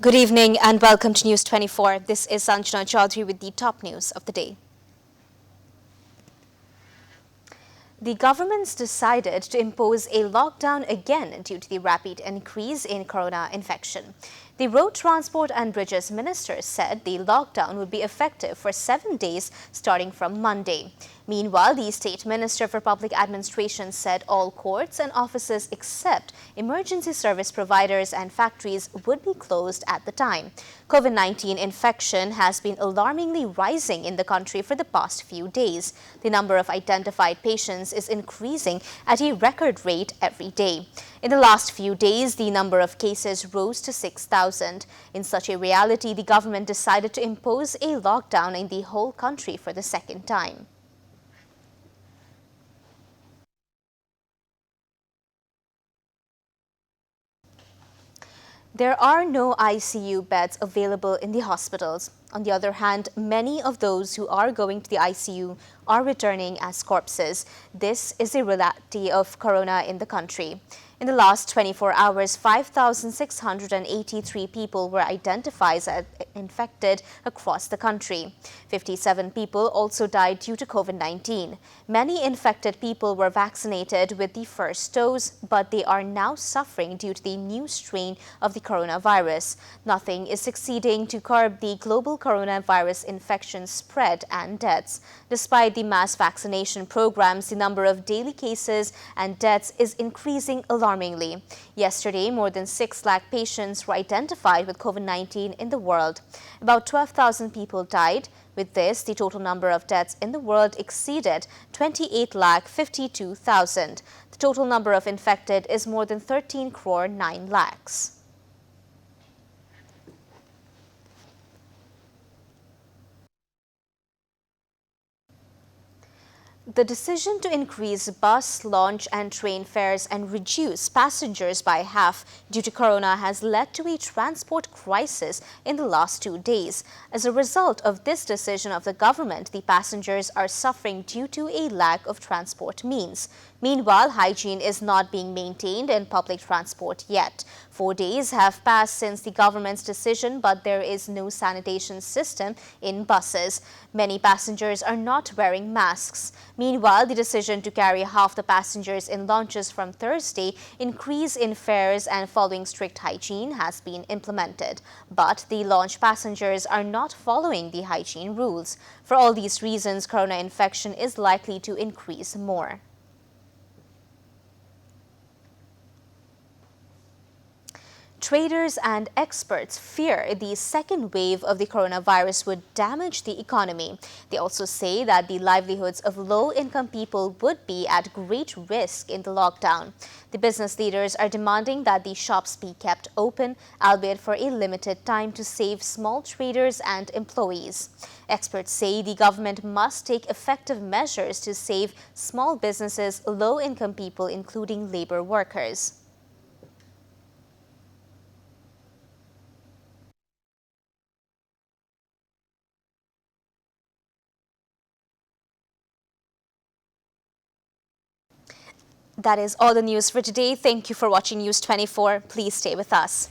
Good evening and welcome to News 24. This is Sanjana Chaudhary with the top news of the day. The government's decided to impose a lockdown again due to the rapid increase in corona infection. The Road Transport and Bridges Minister said the lockdown would be effective for 7 days starting from Monday. Meanwhile, the State Minister for Public Administration said all courts and offices except emergency service providers and factories would be closed at the time. COVID-19 infection has been alarmingly rising in the country for the past few days. The number of identified patients is increasing at a record rate every day. In the last few days, the number of cases rose to 6,000. In such a reality, the government decided to impose a lockdown in the whole country for the second time. There are no ICU beds available in the hospitals. On the other hand, many of those who are going to the ICU are returning as corpses. This is a reality of corona in the country. In the last 24 hours, 5,683 people were identified as infected across the country. 57 people also died due to COVID-19. Many infected people were vaccinated with the first dose, but they are now suffering due to the new strain of the coronavirus. Nothing is succeeding to curb the global coronavirus infection spread and deaths. Despite the mass vaccination programs, the number of daily cases and deaths is increasing alarmingly. Yesterday, more than 6 lakh patients were identified with COVID-19 in the world. About 12,000 people died. With this, the total number of deaths in the world exceeded 28,52,000. The total number of infected is more than 13 crore 9 lakhs. The decision to increase bus, launch and train fares and reduce passengers by half due to corona has led to a transport crisis in the last 2 days. As a result of this decision of the government, the passengers are suffering due to a lack of transport means. Meanwhile, hygiene is not being maintained in public transport yet. 4 days have passed since the government's decision, but there is no sanitation system in buses. Many passengers are not wearing masks. Meanwhile, the decision to carry half the passengers in launches from Thursday, increase in fares and following strict hygiene has been implemented. But the launch passengers are not following the hygiene rules. For all these reasons, corona infection is likely to increase more. Traders and experts fear the second wave of the coronavirus would damage the economy. They also say that the livelihoods of low-income people would be at great risk in the lockdown. The business leaders are demanding that the shops be kept open, albeit for a limited time, to save small traders and employees. Experts say the government must take effective measures to save small businesses, low-income people, including labor workers. That is all the news for today. Thank you for watching News 24. Please stay with us.